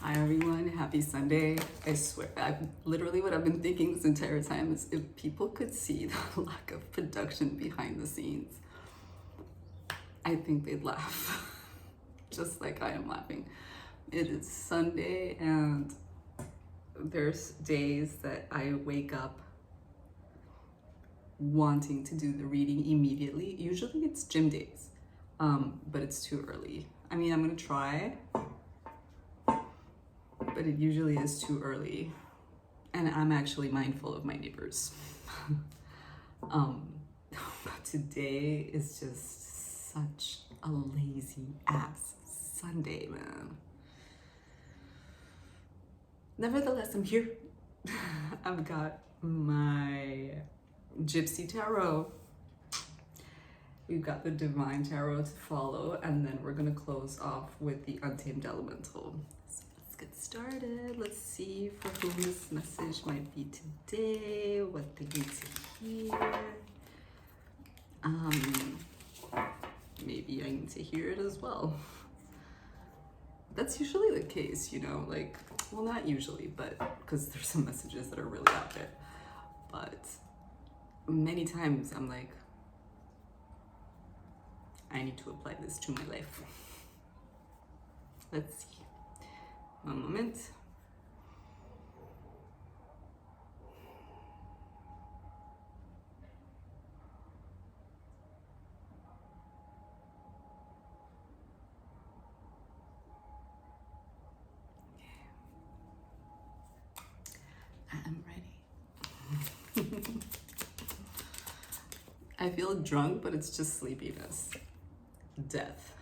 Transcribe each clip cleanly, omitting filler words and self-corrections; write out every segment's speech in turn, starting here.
Hi everyone, happy Sunday. I swear, literally what I've been thinking this entire time is if people could see the lack of production behind the scenes, I think they'd laugh, just like I am laughing. It is Sunday and there's days that I wake up wanting to do the reading immediately. Usually it's gym days, but it's too early. I mean, I'm gonna try, but it usually is too early. And I'm actually mindful of my neighbors. But today is just such a lazy ass Sunday, man. Nevertheless, I'm here. I've got my Gypsy Tarot. We've got the Divine Tarot to follow, and then we're gonna close off with the Untamed Elemental. So let's get started. Let's see for whom this message might be today, what they need to hear. Maybe I need to hear it as well. That's usually the case, you know, like, well, not usually, but because there's some messages that are really out there. But many times I'm like, I need to apply this to my life. Let's see. One moment. I'm ready. I feel drunk, but it's just sleepiness. Death.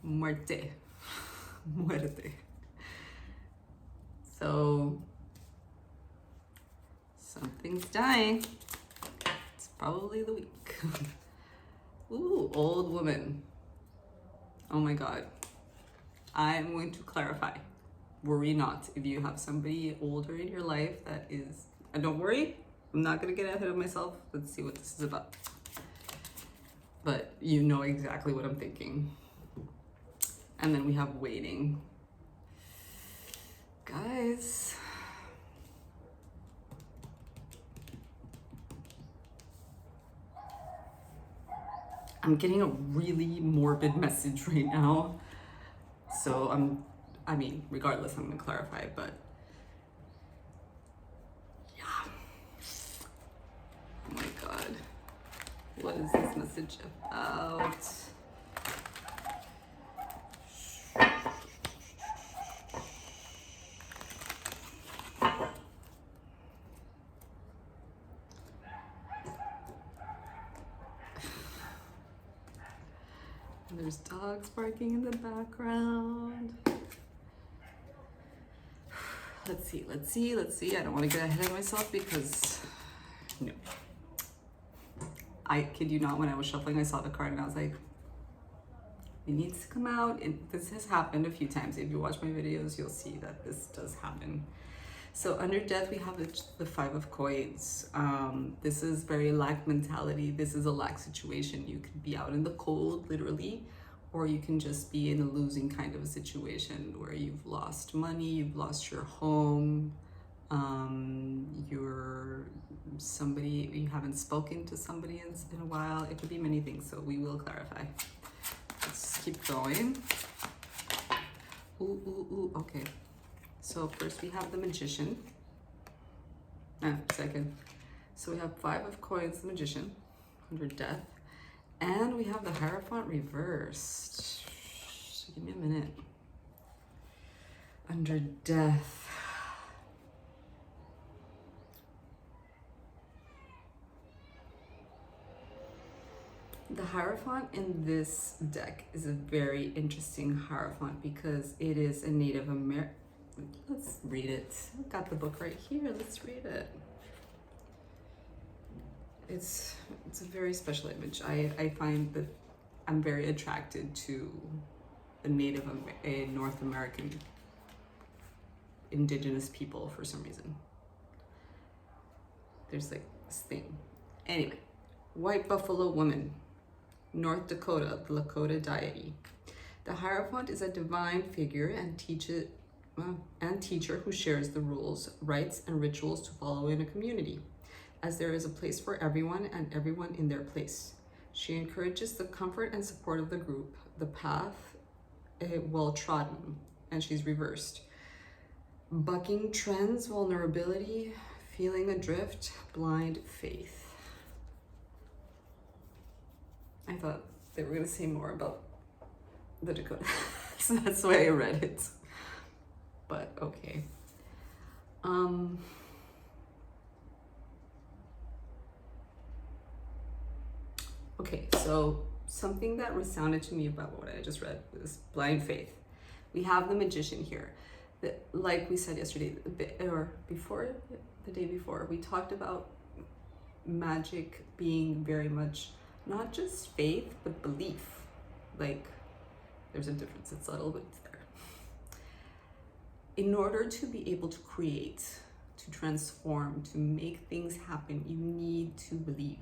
Muerte. Muerte. So, something's dying. It's probably the week. Ooh, old woman. Oh my God. I'm going to clarify. Worry not if you have somebody older in your life that is, and don't worry, I'm not gonna get ahead of myself. Let's see what this is about. But you know exactly what I'm thinking. And then we have waiting. Guys. I'm getting a really morbid message right now. So I mean, regardless, I'm gonna clarify, but yeah. Oh my God. What is this message about? There's dogs barking in the background. Let's see. I don't want to get ahead of myself because, no. I kid you not, when I was shuffling, I saw the card and I was like, it needs to come out. This has happened a few times. If you watch my videos, you'll see that this does happen. So under death, we have the Five of Coins. This is very lack mentality. This is a lack situation. You could be out in the cold, literally, or you can just be in a losing kind of a situation where you've lost money, you've lost your home, you're somebody, you haven't spoken to somebody in a while. It could be many things, so we will clarify. Let's keep going. Ooh, okay. So first we have the Magician. Second. So we have Five of Coins, the Magician, under death. And we have the Hierophant reversed. Give me a minute. Under death. The Hierophant in this deck is a very interesting Hierophant because it is a Native American. Let's read it. I've got the book right here. Let's read it. It's a very special image. I find that I'm very attracted to a North American indigenous people for some reason. There's like this thing. Anyway, White Buffalo Woman, North Dakota, the Lakota deity. The Hierophant is a divine figure and teacher who shares the rules, rites, and rituals to follow in a community, as there is a place for everyone and everyone in their place. She encourages the comfort and support of the group, the path well trodden, and she's reversed. Bucking trends, vulnerability, feeling adrift, blind faith. I thought they were going to say more about the Dakota, so that's why I read it. But okay. Okay, so something that resounded to me about what I just read was blind faith. We have the Magician here. Like we said yesterday, or before, the day before, we talked about magic being very much not just faith, but belief. Like, there's a difference, it's subtle, but it's there. In order to be able to create, to transform, to make things happen, you need to believe.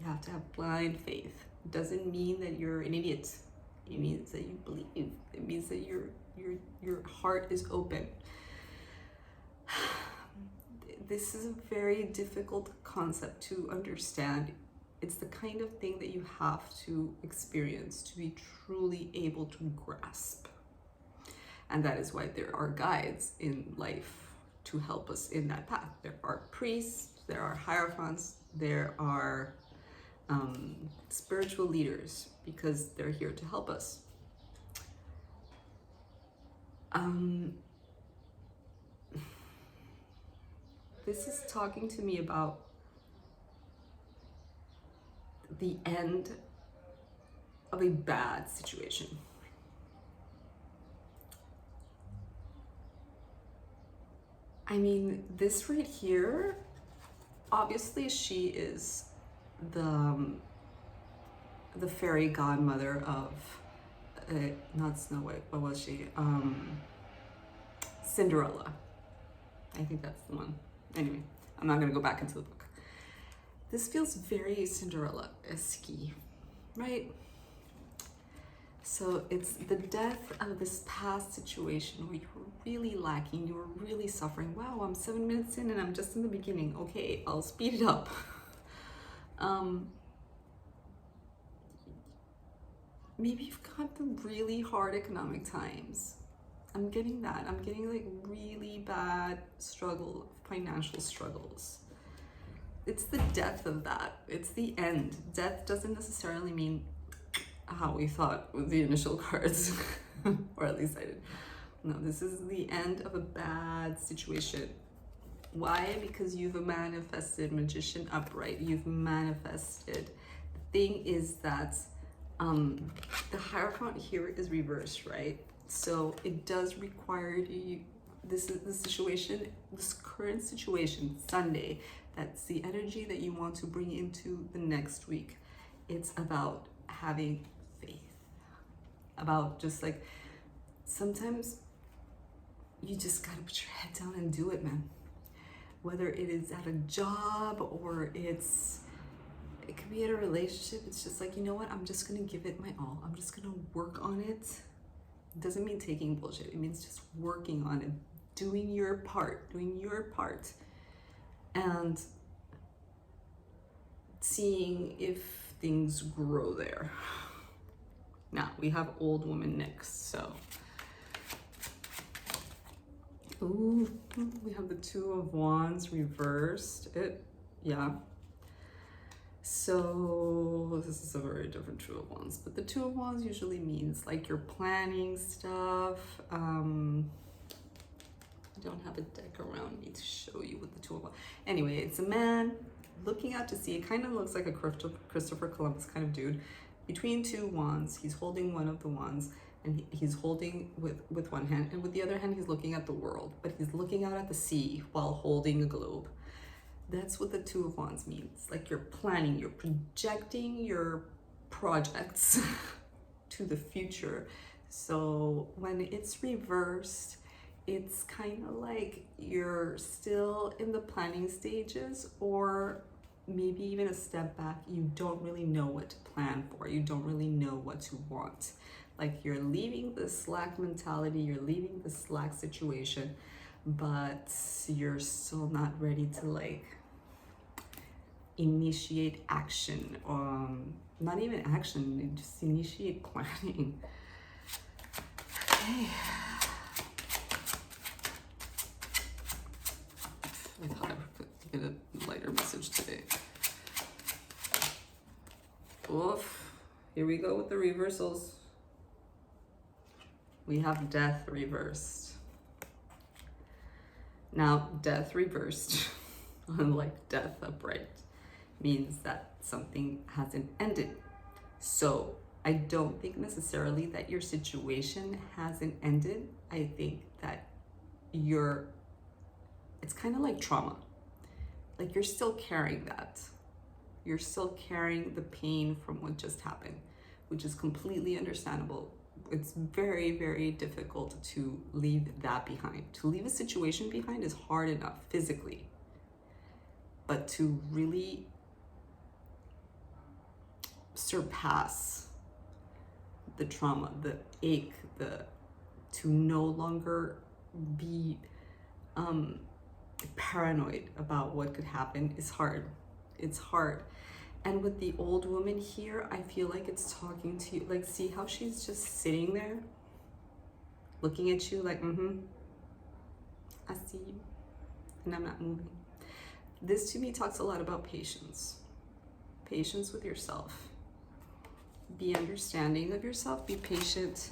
You have to have blind faith. It doesn't mean that you're an idiot. It means that you believe. It means that your heart is open. This is a very difficult concept to understand. It's the kind of thing that you have to experience to be truly able to grasp. And that is why there are guides in life to help us in that path. There are priests, there are hierophants, there are spiritual leaders, because they're here to help us. This is talking to me about the end of a bad situation. I mean, this right here, obviously she is the fairy godmother of not Snow White, what was she? Cinderella. I think that's the one. Anyway, I'm not gonna go back into the book. This feels very Cinderella-esque, right? So it's the death of this past situation where you were really lacking, you were really suffering. Wow, I'm 7 minutes in and I'm just in the beginning. Okay, I'll speed it up. Maybe you've got the really hard economic times. I'm getting that. I'm getting like really bad financial struggles. It's the death of that. It's the end. Death doesn't necessarily mean how we thought with the initial cards, or at least I did. No, this is the end of a bad situation. Why? Because you've manifested Magician upright. You've manifested. The thing is that the Hierophant here is reversed, right? So it does require you, this is the situation, this current situation, Sunday, that's the energy that you want to bring into the next week. It's about having faith, about just like, sometimes you just gotta put your head down and do it, man. Whether it is at a job or it could be in a relationship, it's just like, you know what, I'm just gonna give it my all. I'm just gonna work on it. It doesn't mean taking bullshit. It means just working on it, doing your part, and seeing if things grow there. Now, we have Old Woman next, so. Ooh, we have the Two of Wands reversed. Yeah. So this is a very different Two of Wands, but the Two of Wands usually means like you're planning stuff. I don't have a deck around me to show you what the Two of Wands. Anyway, it's a man looking out to sea. It kind of looks like a Christopher Columbus kind of dude. Between two wands, he's holding one of the wands, and he's holding with one hand, and with the other hand, he's looking at the world, but he's looking out at the sea while holding a globe. That's what the Two of Wands means. Like you're planning, you're projecting your projects to the future. So when it's reversed, it's kind of like you're still in the planning stages, or maybe even a step back. You don't really know what to plan for. You don't really know what to want. Like you're leaving the slack mentality, you're leaving the slack situation, but you're still not ready to like initiate action, not even action, just initiate planning. Okay. I thought I would get a lighter message today. Oof. Here we go with the reversals. We have death reversed. Now, death reversed, unlike death upright, means that something hasn't ended. So I don't think necessarily that your situation hasn't ended. I think that it's kind of like trauma. Like you're still carrying that. You're still carrying the pain from what just happened, which is completely understandable. It's very, very difficult to leave that behind. To leave a situation behind is hard enough physically, but to really surpass the trauma, the ache, to no longer be paranoid about what could happen is hard. It's hard. And with the old woman here, I feel like it's talking to you. Like, see how she's just sitting there looking at you like, I see you and I'm not moving. This to me talks a lot about patience. Patience with yourself. Be understanding of yourself. Be patient.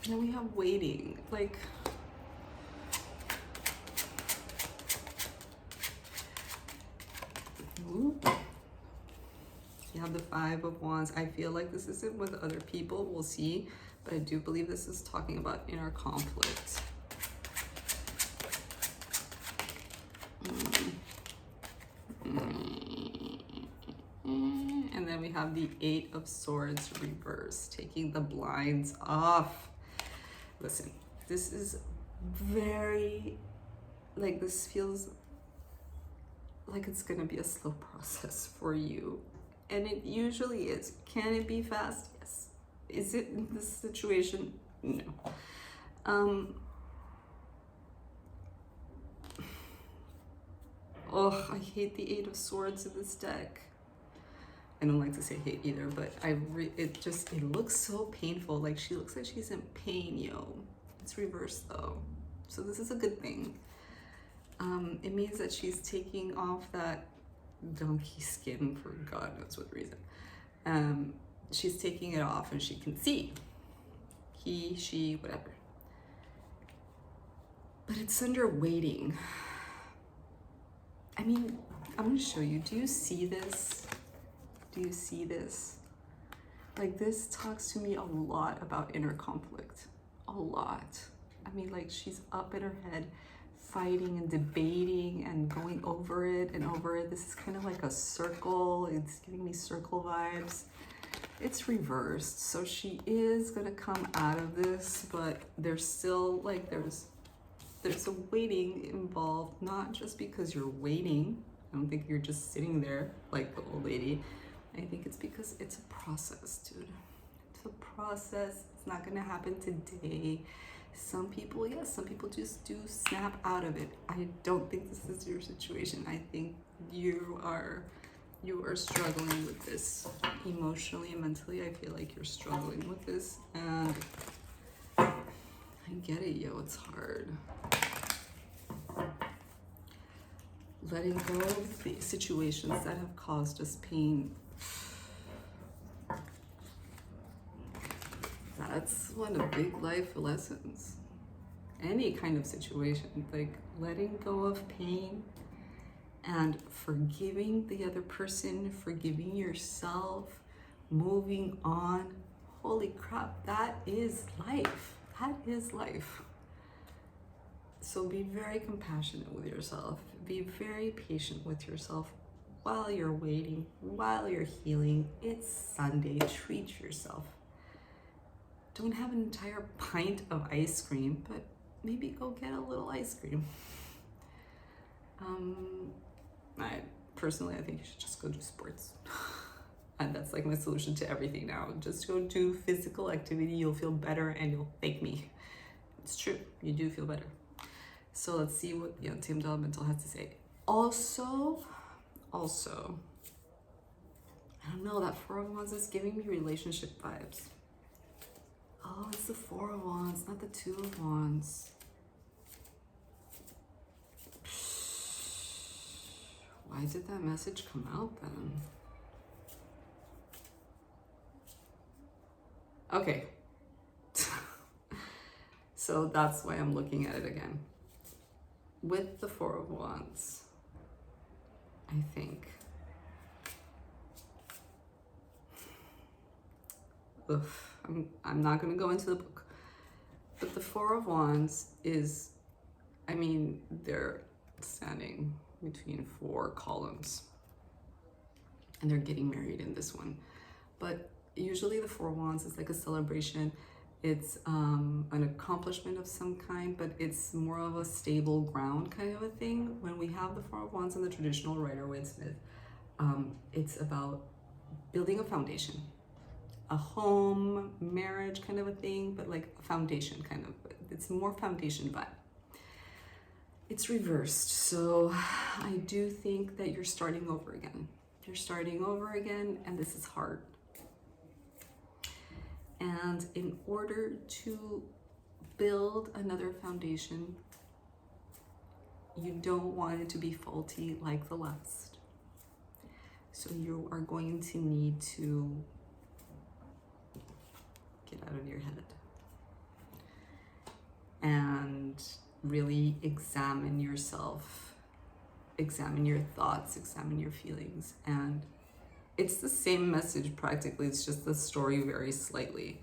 And then we have waiting. Like, ooh. You have the Five of Wands. I feel like this isn't with other people. We'll see. But I do believe this is talking about inner conflict. And then we have the Eight of Swords reversed, taking the blinds off. Listen, this is very, like, this feels like it's gonna be a slow process for you. And it usually is. Can it be fast? Yes. Is it in this situation? No. Oh, I hate the Eight of Swords in this deck. I don't like to say hate either, but it looks so painful. Like she looks like she's in pain, yo. It's reversed though. So this is a good thing. It means that she's taking off that donkey skin for God knows what reason. She's taking it off and she can see. He, she, whatever. But it's under waiting. I mean, I'm gonna show you. Do you see this? Do you see this? Like, this talks to me a lot about inner conflict. A lot. I mean, like, she's up in her head fighting and debating and going over it and over it. This is kind of like a circle. It's giving me circle vibes. It's reversed. So she is gonna come out of this, but there's still like, there's a waiting involved, not just because you're waiting. I don't think you're just sitting there like the old lady. I think it's because it's a process, dude. It's a process. It's not gonna happen today. Some people, yes, some people just do snap out of it. I don't think this is your situation. I think you are struggling with this emotionally and mentally. I feel like you're struggling with this, and I get it, yo, it's hard. Letting go of the situations that have caused us pain. That's one of big life lessons. Any kind of situation, like letting go of pain and forgiving the other person, forgiving yourself, moving on. Holy crap, that is life. That is life. So be very compassionate with yourself. Be very patient with yourself while you're waiting, while you're healing. It's Sunday, treat yourself. Don't have an entire pint of ice cream, but maybe go get a little ice cream. I think you should just go do sports. And that's like my solution to everything now. Just go do physical activity, you'll feel better and you'll thank me. It's true, you do feel better. So let's see what the Team Developmental has to say. Also, I don't know, that Four of Wands is giving me relationship vibes. Oh, it's the Four of Wands, not the Two of Wands. Why did that message come out then? Okay. So that's why I'm looking at it again. With the Four of Wands, I think. I'm not going to go into the book. But the Four of Wands is, I mean, they're standing between 4 columns. And they're getting married in this one. But usually the Four of Wands is like a celebration. It's an accomplishment of some kind, but it's more of a stable ground kind of a thing. When we have the Four of Wands in the traditional Rider-Waite-Smith, it's about building a foundation, a home, marriage kind of a thing, but like a foundation kind of, it's more foundation vibe. It's reversed, so I do think that you're starting over again. You're starting over again, and this is hard. And in order to build another foundation, you don't want it to be faulty like the last. So you are going to need to get out of your head and really examine yourself, examine your thoughts, examine your feelings. And it's the same message practically, it's just the story varies slightly.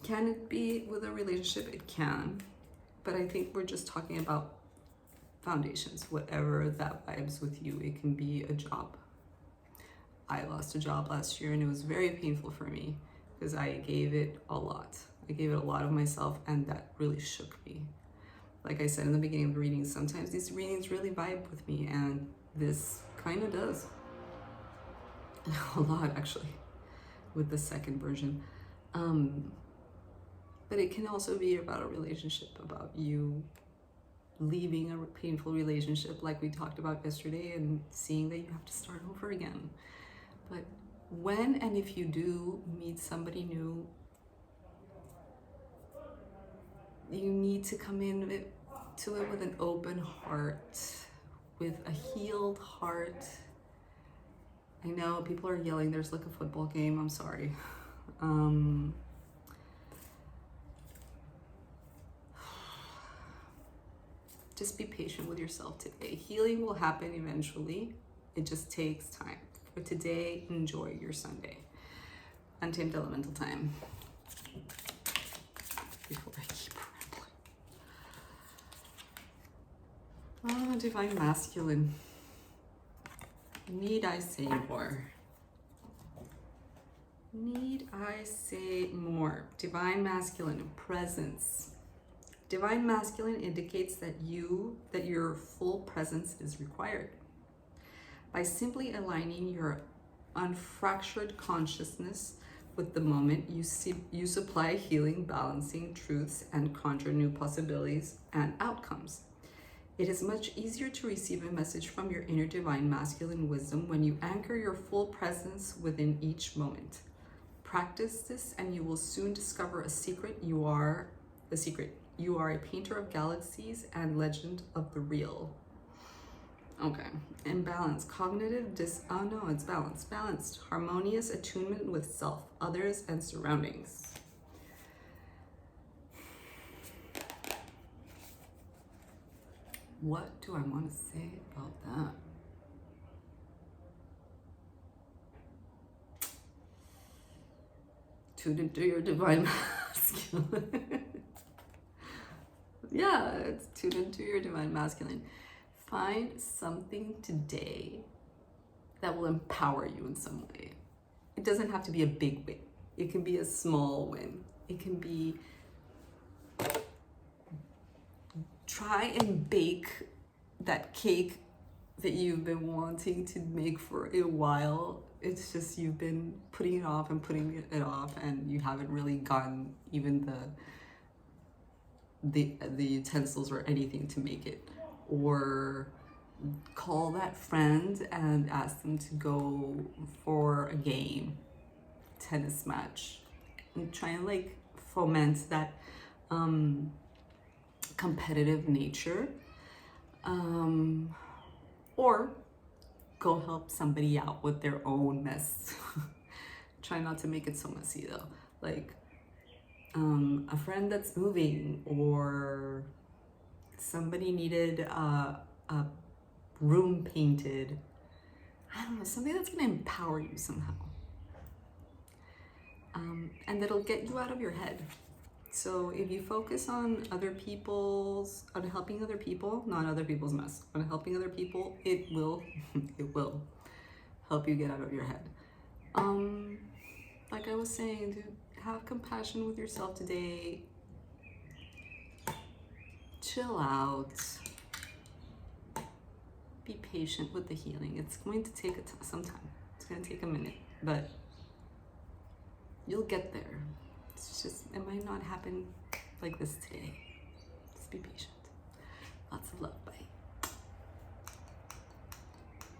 Can it be with a relationship? It can, but I think we're just talking about foundations, whatever that vibes with you. It can be a job. I lost a job last year and it was very painful for me because I gave it a lot. I gave it a lot of myself, and that really shook me. Like I said in the beginning of the reading, sometimes these readings really vibe with me, and this kind of does. A lot, actually, with the second version. But it can also be about a relationship, about you leaving a painful relationship like we talked about yesterday and seeing that you have to start over again. But when and if you do meet somebody new, you need to come in to it with an open heart, with a healed heart. I know people are yelling, there's like a football game, I'm sorry. Just be patient with yourself today. Healing will happen eventually. It just takes time. For today, enjoy your Sunday. Untamed Elemental time. Before I keep rambling. Oh, Divine Masculine. Need I say more? Need I say more? Divine Masculine, presence. Divine Masculine indicates that your full presence is required. By simply aligning your unfractured consciousness with the moment, you supply healing, balancing truths, and conjure new possibilities and outcomes. It is much easier to receive a message from your inner Divine Masculine wisdom when you anchor your full presence within each moment. Practice this and you will soon discover a secret. You are the secret. You are a painter of galaxies and legend of the real. Okay, imbalance, cognitive oh no, it's balanced. Balanced, harmonious attunement with self, others, and surroundings. What do I want to say about that? Tune into your Divine Masculine. Yeah, it's tune into your Divine Masculine. Find something today that will empower you in some way. It doesn't have to be a big win. It can be a small win. It can be try and bake that cake that you've been wanting to make for a while. It's just you've been putting it off and putting it off, and you haven't really gotten even the utensils or anything to make it. Or call that friend and ask them to go for a game, tennis match, and try and like foment that competitive nature. Or go help somebody out with their own mess. Try not to make it so messy though. Like a friend that's moving, or somebody needed a room painted. I don't know, something that's gonna empower you somehow. And that'll get you out of your head. So if you focus on helping other people, not other people's mess, on helping other people, it will help you get out of your head. Like I was saying, dude, have compassion with yourself today. Chill out. Be patient with the healing. It's going to take some time. It's going to take a minute, but you'll get there. It's just, it might not happen like this today. Just be patient. Lots of love.